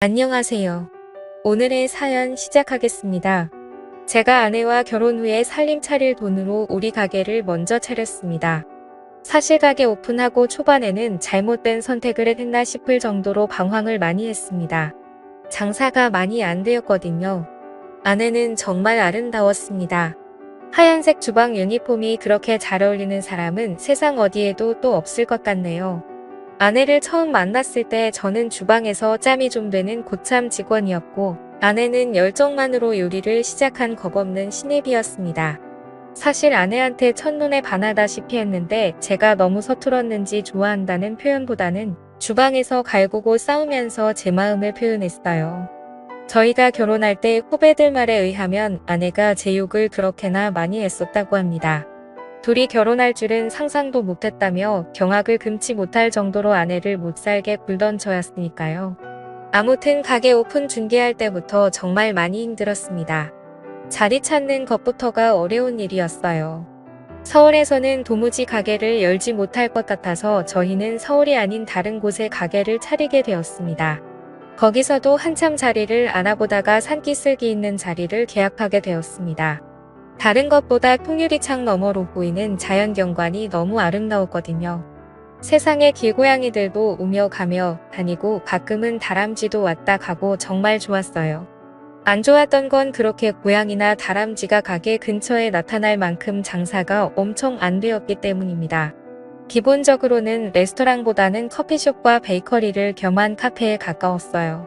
안녕하세요. 오늘의 사연 시작하겠습니다. 제가 아내와 결혼 후에 살림 차릴 돈으로 우리 가게를 먼저 차렸습니다. 사실 가게 오픈하고 초반에는 잘못된 선택을 했나 싶을 정도로 방황을 많이 했습니다. 장사가 많이 안 되었거든요. 아내는 정말 아름다웠습니다. 하얀색 주방 유니폼이 그렇게 잘 어울리는 사람은 세상 어디에도 또 없을 것 같네요. 아내를 처음 만났을 때 저는 주방에서 짬이 좀 되는 고참 직원이었고, 아내는 열정만으로 요리를 시작한 겁없는 신입이었습니다. 사실 아내한테 첫눈에 반하다시피 했는데 제가 너무 서툴었는지 좋아한다는 표현보다는 주방에서 갈구고 싸우면서 제 마음을 표현했어요. 저희가 결혼할 때 후배들 말에 의하면 아내가 제 욕을 그렇게나 많이 했었다고 합니다. 둘이 결혼할 줄은 상상도 못했다며 경악을 금치 못할 정도로 아내를 못살게 굴던 저였으니까요. 아무튼 가게 오픈 준비할 때부터 정말 많이 힘들었습니다. 자리 찾는 것부터가 어려운 일이었어요. 서울에서는 도무지 가게를 열지 못할 것 같아서 저희는 서울이 아닌 다른 곳에 가게를 차리게 되었습니다. 거기서도 한참 자리를 알아보다가 산기슭이 있는 자리를 계약하게 되었습니다. 다른 것보다 통유리창 너머로 보이는 자연경관이 너무 아름다웠거든요. 세상에 길고양이들도 오며 가며 다니고 가끔은 다람쥐도 왔다 가고 정말 좋았어요. 안 좋았던 건 그렇게 고양이나 다람쥐가 가게 근처에 나타날 만큼 장사가 엄청 안 되었기 때문입니다. 기본적으로는 레스토랑보다는 커피숍과 베이커리를 겸한 카페에 가까웠어요.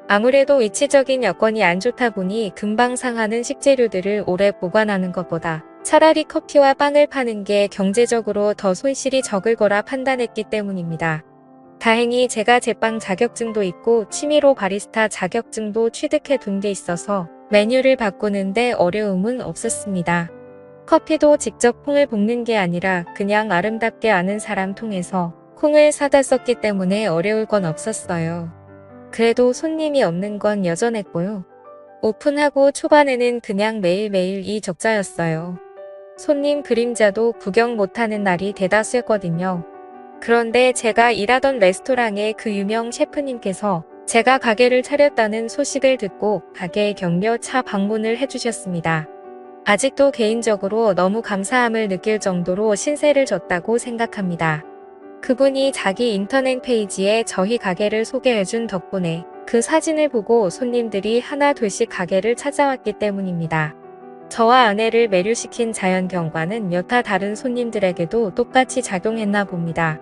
아무래도 위치적인 여건이 안 좋다 보니 금방 상하는 식재료들을 오래 보관하는 것보다 차라리 커피와 빵을 파는 게 경제적으로 더 손실이 적을 거라 판단했기 때문입니다. 다행히 제가 제빵 자격증도 있고 취미로 바리스타 자격증도 취득해 둔 게 있어서 메뉴를 바꾸는데 어려움은 없었습니다. 커피도 직접 콩을 볶는 게 아니라 그냥 아름답게 아는 사람 통해서 콩을 사다 썼기 때문에 어려울 건 없었어요. 그래도 손님이 없는 건 여전했고요. 오픈하고 초반에는 그냥 매일매일 적자였어요. 손님 그림자도 구경 못하는 날이 대다수였거든요. 그런데 제가 일하던 레스토랑의 그 유명 셰프님께서 제가 가게를 차렸다는 소식을 듣고 가게에 격려차 방문을 해주셨습니다. 아직도 개인적으로 너무 감사함을 느낄 정도로 신세를 졌다고 생각합니다. 그분이 자기 인터넷 페이지에 저희 가게를 소개해준 덕분에 그 사진을 보고 손님들이 하나 둘씩 가게를 찾아왔기 때문입니다. 저와 아내를 매료시킨 자연경관은 여타 다른 손님들에게도 똑같이 작용했나 봅니다.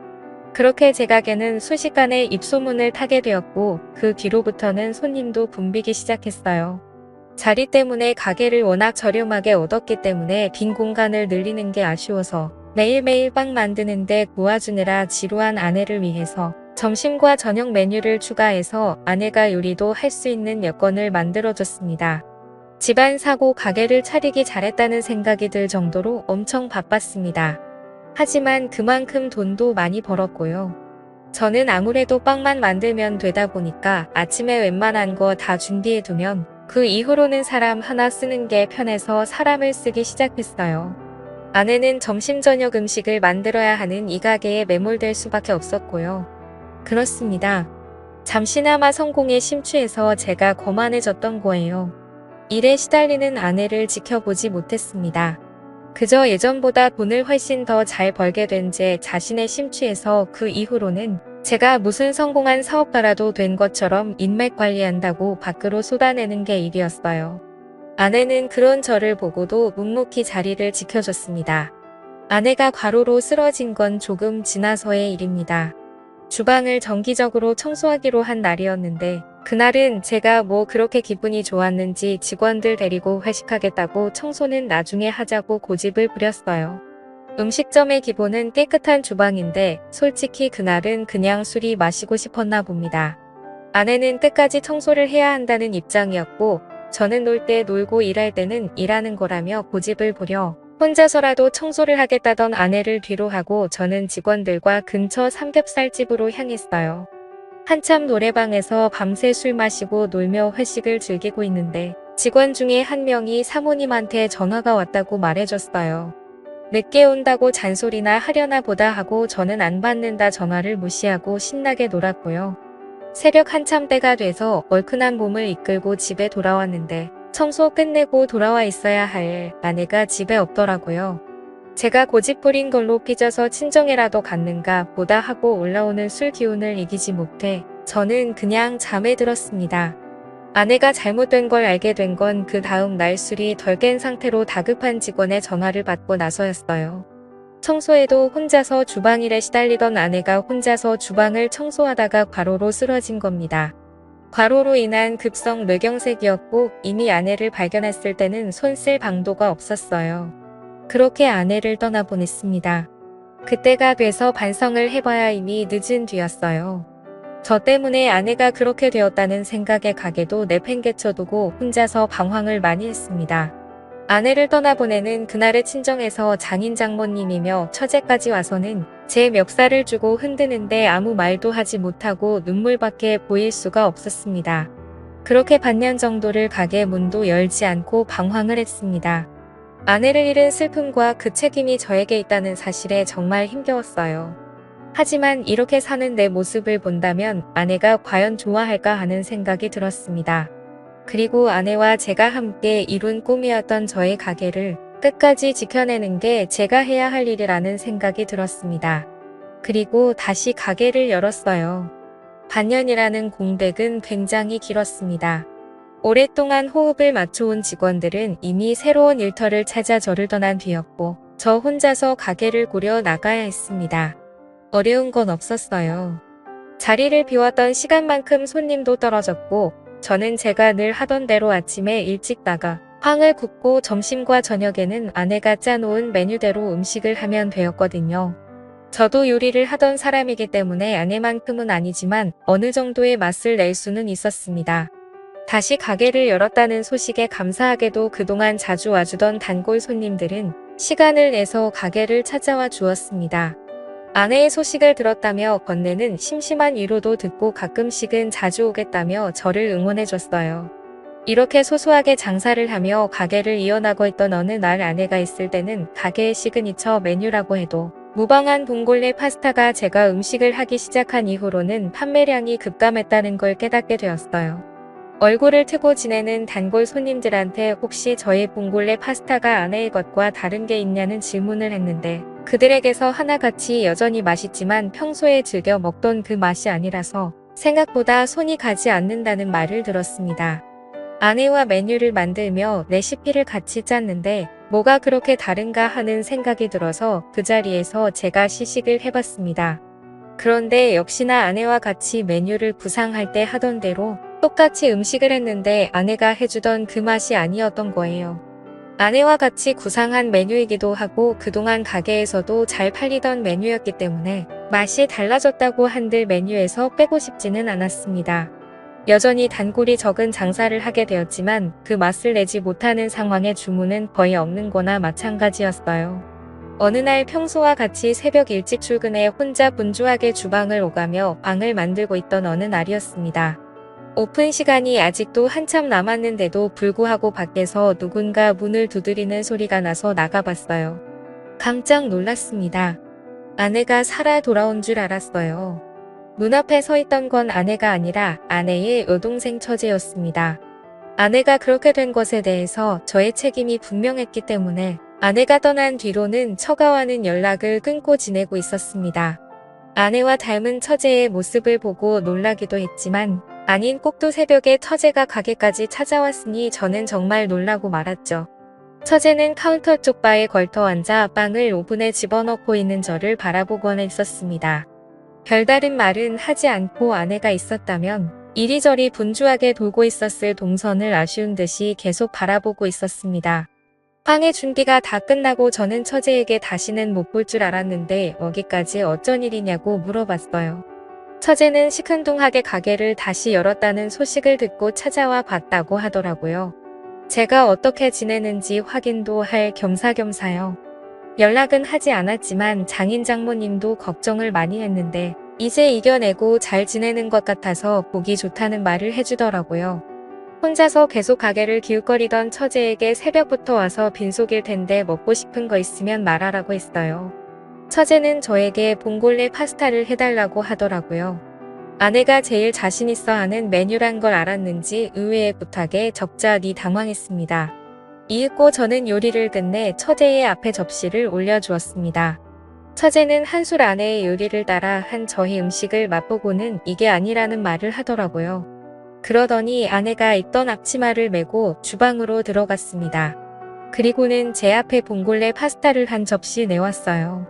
그렇게 제 가게는 순식간에 입소문을 타게 되었고 그 뒤로부터는 손님도 붐비기 시작했어요. 자리 때문에 가게를 워낙 저렴하게 얻었기 때문에 빈 공간을 늘리는 게 아쉬워서 매일매일 빵 만드는데 도와주느라 지루한 아내를 위해서 점심과 저녁 메뉴를 추가해서 아내가 요리도 할 수 있는 여건을 만들어줬습니다. 집안 사고 가게를 차리기 잘했다는 생각이 들 정도로 엄청 바빴습니다. 하지만 그만큼 돈도 많이 벌었고요. 저는 아무래도 빵만 만들면 되다 보니까 아침에 웬만한 거 다 준비해두면 그 이후로는 사람 하나 쓰는 게 편해서 사람을 쓰기 시작했어요. 아내는 점심 저녁 음식을 만들어야 하는 이 가게에 매몰될 수밖에 없었고요. 그렇습니다. 잠시나마 성공에 심취해서 제가 거만해졌던 거예요. 일에 시달리는 아내를 지켜보지 못했습니다. 그저 예전보다 돈을 훨씬 더 잘 벌게 된 제 자신에 심취해서 그 이후로는 제가 무슨 성공한 사업가라도 된 것처럼 인맥 관리한다고 밖으로 쏟아내는 게 일이었어요. 아내는 그런 저를 보고도 묵묵히 자리를 지켜줬습니다. 아내가 과로로 쓰러진 건 조금 지나서의 일입니다. 주방을 정기적으로 청소하기로 한 날이었는데 그날은 제가 뭐 그렇게 기분이 좋았는지 직원들 데리고 회식하겠다고 청소는 나중에 하자고 고집을 부렸어요. 음식점의 기본은 깨끗한 주방인데 솔직히 그날은 그냥 술이 마시고 싶었나 봅니다. 아내는 끝까지 청소를 해야 한다는 입장이었고 저는 놀 때 놀고 일할 때는 일하는 거라며 고집을 부려 혼자서라도 청소를 하겠다던 아내를 뒤로 하고 저는 직원들과 근처 삼겹살집으로 향했어요. 한참 노래방에서 밤새 술 마시고 놀며 회식을 즐기고 있는데 직원 중에 한 명이 사모님한테 전화가 왔다고 말해줬어요. 늦게 온다고 잔소리나 하려나 보다 하고 저는 안 받는다 전화를 무시하고 신나게 놀았고요. 새벽 한참 때가 돼서 얼큰한 몸을 이끌고 집에 돌아왔는데 청소 끝내고 돌아와 있어야 할 아내가 집에 없더라고요. 제가 고집부린 걸로 삐져서 친정에라도 갔는가 보다 하고 올라오는 술 기운을 이기지 못해 저는 그냥 잠에 들었습니다. 아내가 잘못된 걸 알게 된 건 그 다음 날 술이 덜 깬 상태로 다급한 직원의 전화를 받고 나서였어요. 청소에도 혼자서 주방일에 시달리던 아내가 혼자서 주방을 청소하다가 과로로 쓰러진 겁니다. 과로로 인한 급성 뇌경색이었고 이미 아내를 발견했을 때는 손 쓸 방도가 없었어요. 그렇게 아내를 떠나보냈습니다. 그때가 돼서 반성을 해봐야 이미 늦은 뒤였어요. 저 때문에 아내가 그렇게 되었다는 생각에 가게도 내팽개쳐두고 혼자서 방황을 많이 했습니다. 아내를 떠나보내는 그날의 친정에서 장인 장모님이며 처제까지 와서는 제 멱살을 주고 흔드는데 아무 말도 하지 못하고 눈물밖에 보일 수가 없었습니다. 그렇게 반년 정도를 가게 문도 열지 않고 방황을 했습니다. 아내를 잃은 슬픔과 그 책임이 저에게 있다는 사실에 정말 힘겨웠어요. 하지만 이렇게 사는 내 모습을 본다면 아내가 과연 좋아할까 하는 생각이 들었습니다. 그리고 아내와 제가 함께 이룬 꿈이었던 저의 가게를 끝까지 지켜내는 게 제가 해야 할 일이라는 생각이 들었습니다. 그리고 다시 가게를 열었어요. 반년이라는 공백은 굉장히 길었습니다. 오랫동안 호흡을 맞춰온 직원들은 이미 새로운 일터를 찾아 저를 떠난 뒤였고 저 혼자서 가게를 꾸려 나가야 했습니다. 어려운 건 없었어요. 자리를 비웠던 시간만큼 손님도 떨어졌고 저는 제가 늘 하던 대로 아침에 일찍 나가 빵을 굽고 점심과 저녁에는 아내가 짜놓은 메뉴대로 음식을 하면 되었거든요. 저도 요리를 하던 사람이기 때문에 아내만큼은 아니지만 어느 정도의 맛을 낼 수는 있었습니다. 다시 가게를 열었다는 소식에 감사하게도 그동안 자주 와주던 단골 손님들은 시간을 내서 가게를 찾아와 주었습니다. 아내의 소식을 들었다며 건네는 심심한 위로도 듣고 가끔씩은 자주 오겠다며 저를 응원해줬어요. 이렇게 소소하게 장사를 하며 가게를 이어나고 있던 어느 날 아내가 있을 때는 가게의 시그니처 메뉴라고 해도 무방한 봉골레 파스타가 제가 음식을 하기 시작한 이후로는 판매량이 급감했다는 걸 깨닫게 되었어요. 얼굴을 트고 지내는 단골 손님들한테 혹시 저의 봉골레 파스타가 아내의 것과 다른 게 있냐는 질문을 했는데 그들에게서 하나같이 여전히 맛있지만 평소에 즐겨 먹던 그 맛이 아니라서 생각보다 손이 가지 않는다는 말을 들었습니다. 아내와 메뉴를 만들며 레시피를 같이 짰는데 뭐가 그렇게 다른가 하는 생각이 들어서 그 자리에서 제가 시식을 해봤습니다. 그런데 역시나 아내와 같이 메뉴를 구상할 때 하던 대로 똑같이 음식을 했는데 아내가 해주던 그 맛이 아니었던 거예요. 아내와 같이 구상한 메뉴이기도 하고 그동안 가게에서도 잘 팔리던 메뉴였기 때문에 맛이 달라졌다고 한들 메뉴에서 빼고 싶지는 않았습니다. 여전히 단골이 적은 장사를 하게 되었지만 그 맛을 내지 못하는 상황에 주문은 거의 없는 거나 마찬가지였어요. 어느 날 평소와 같이 새벽 일찍 출근해 혼자 분주하게 주방을 오가며 빵을 만들고 있던 어느 날이었습니다. 오픈 시간이 아직도 한참 남았는데도 불구하고 밖에서 누군가 문을 두드리는 소리가 나서 나가봤어요. 깜짝 놀랐습니다. 아내가 살아 돌아온 줄 알았어요. 문 앞에 서 있던 건 아내가 아니라 아내의 여동생 처제였습니다. 아내가 그렇게 된 것에 대해서 저의 책임이 분명했기 때문에 아내가 떠난 뒤로는 처가와는 연락을 끊고 지내고 있었습니다. 아내와 닮은 처제의 모습을 보고 놀라기도 했지만 아닌 꼭두 새벽에 처제가 가게까지 찾아왔으니 저는 정말 놀라고 말았죠. 처제는 카운터 쪽 바에 걸터 앉아 빵을 오븐에 집어넣고 있는 저를 바라보곤 했었습니다. 별다른 말은 하지 않고 아내가 있었다면 이리저리 분주하게 돌고 있었을 동선을 아쉬운 듯이 계속 바라보고 있었습니다. 빵의 준비가 다 끝나고 저는 처제에게 다시는 못 볼 줄 알았는데 여기까지 어쩐 일이냐고 물어봤어요. 처제는 시큰둥하게 가게를 다시 열었다는 소식을 듣고 찾아와 봤다고 하더라고요. 제가 어떻게 지내는지 확인도 할 겸사겸사요. 연락은 하지 않았지만 장인 장모님도 걱정을 많이 했는데 이제 이겨내고 잘 지내는 것 같아서 보기 좋다는 말을 해주더라고요. 혼자서 계속 가게를 기웃거리던 처제에게 새벽부터 와서 빈속일 텐데 먹고 싶은 거 있으면 말하라고 했어요. 처제는 저에게 봉골레 파스타를 해달라고 하더라고요. 아내가 제일 자신 있어 하는 메뉴란 걸 알았는지 의외의 부탁에 적잖이 당황했습니다. 이윽고 저는 요리를 끝내 처제의 앞에 접시를 올려주었습니다. 처제는 한술 아내의 요리를 따라 한 저희 음식을 맛보고는 이게 아니라는 말을 하더라고요. 그러더니 아내가 입던 앞치마를 메고 주방으로 들어갔습니다. 그리고는 제 앞에 봉골레 파스타를 한 접시 내왔어요.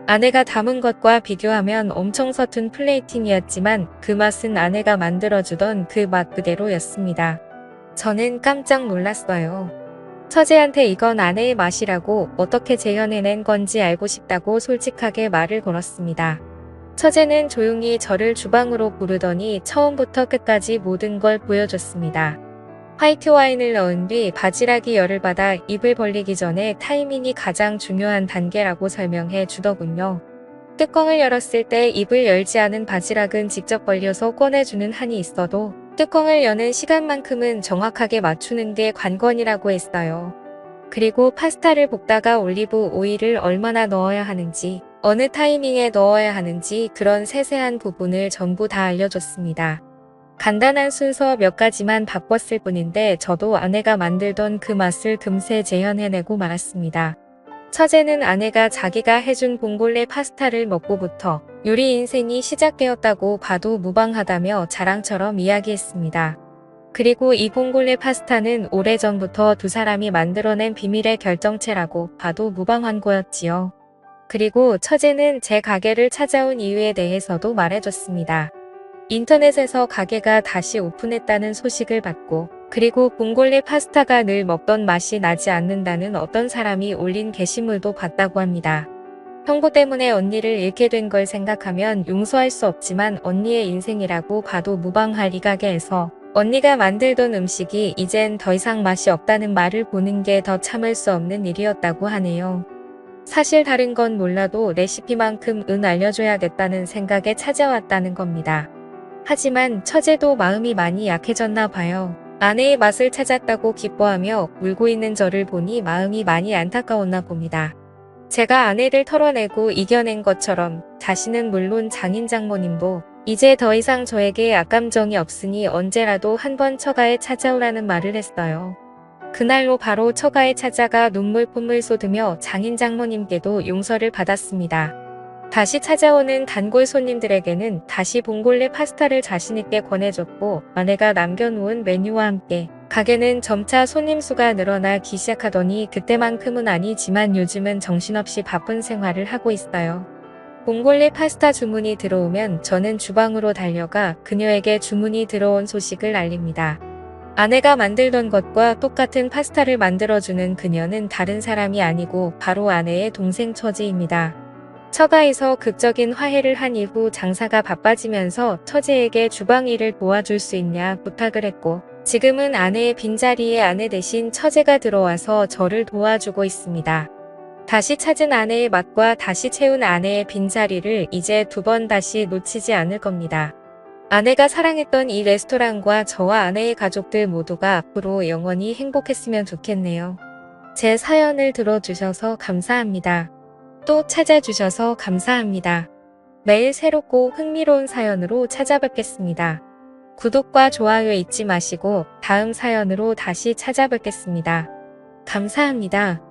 아내가 담은 것과 비교하면 엄청 서툰 플레이팅이었지만 그 맛은 아내가 만들어주던 그 맛 그대로였습니다. 저는 깜짝 놀랐어요. 처제한테 이건 아내의 맛이라고 어떻게 재현해낸 건지 알고 싶다고 솔직하게 말을 걸었습니다. 처제는 조용히 저를 주방으로 부르더니 처음부터 끝까지 모든 걸 보여줬습니다. 화이트 와인을 넣은 뒤 바지락이 열을 받아 입을 벌리기 전에 타이밍이 가장 중요한 단계라고 설명해 주더군요. 뚜껑을 열었을 때 입을 열지 않은 바지락은 직접 벌려서 꺼내주는 한이 있어도 뚜껑을 여는 시간만큼은 정확하게 맞추는 게 관건이라고 했어요. 그리고 파스타를 볶다가 올리브 오일을 얼마나 넣어야 하는지, 어느 타이밍에 넣어야 하는지 그런 세세한 부분을 전부 다 알려줬습니다. 간단한 순서 몇 가지만 바꿨을 뿐인데 저도 아내가 만들던 그 맛을 금세 재현해내고 말았습니다. 처제는 아내가 자기가 해준 봉골레 파스타를 먹고부터 요리 인생이 시작되었다고 봐도 무방하다며 자랑처럼 이야기했습니다. 그리고 이 봉골레 파스타는 오래전부터 두 사람이 만들어낸 비밀의 결정체라고 봐도 무방한 거였지요. 그리고 처제는 제 가게를 찾아온 이유에 대해서도 말해줬습니다. 인터넷에서 가게가 다시 오픈했다는 소식을 받고 그리고 봉골레 파스타가 늘 먹던 맛이 나지 않는다는 어떤 사람이 올린 게시물도 봤다고 합니다. 형부 때문에 언니를 잃게 된 걸 생각하면 용서할 수 없지만 언니의 인생이라고 봐도 무방할 이 가게에서 언니가 만들던 음식이 이젠 더 이상 맛이 없다는 말을 보는 게 더 참을 수 없는 일이었다고 하네요. 사실 다른 건 몰라도 레시피만큼은 알려줘야겠다는 생각에 찾아왔다는 겁니다. 하지만 처제도 마음이 많이 약해졌나 봐요. 아내의 맛을 찾았다고 기뻐하며 울고 있는 저를 보니 마음이 많이 안타까웠나 봅니다. 제가 아내를 털어내고 이겨낸 것처럼 자신은 물론 장인 장모님도 이제 더 이상 저에게 악감정이 없으니 언제라도 한번 처가에 찾아오라는 말을 했어요. 그날로 바로 처가에 찾아가 눈물 콧물 쏟으며 장인 장모님께도 용서를 받았습니다. 다시 찾아오는 단골 손님들에게는 다시 봉골레 파스타를 자신있게 권해줬고 아내가 남겨놓은 메뉴와 함께 가게는 점차 손님 수가 늘어나기 시작하더니 그때만큼은 아니지만 요즘은 정신없이 바쁜 생활을 하고 있어요. 봉골레 파스타 주문이 들어오면 저는 주방으로 달려가 그녀에게 주문이 들어온 소식을 알립니다. 아내가 만들던 것과 똑같은 파스타를 만들어주는 그녀는 다른 사람이 아니고 바로 아내의 동생 처제입니다. 처가에서 극적인 화해를 한 이후 장사가 바빠지면서 처제에게 주방 일을 도와줄 수 있냐 부탁을 했고 지금은 아내의 빈자리에 아내 대신 처제가 들어와서 저를 도와주고 있습니다. 다시 찾은 아내의 맛과 다시 채운 아내의 빈자리를 이제 두 번 다시 놓치지 않을 겁니다. 아내가 사랑했던 이 레스토랑과 저와 아내의 가족들 모두가 앞으로 영원히 행복했으면 좋겠네요. 제 사연을 들어주셔서 감사합니다. 또 찾아주셔서 감사합니다. 매일 새롭고 흥미로운 사연으로 찾아뵙겠습니다. 구독과 좋아요 잊지 마시고 다음 사연으로 다시 찾아뵙겠습니다. 감사합니다.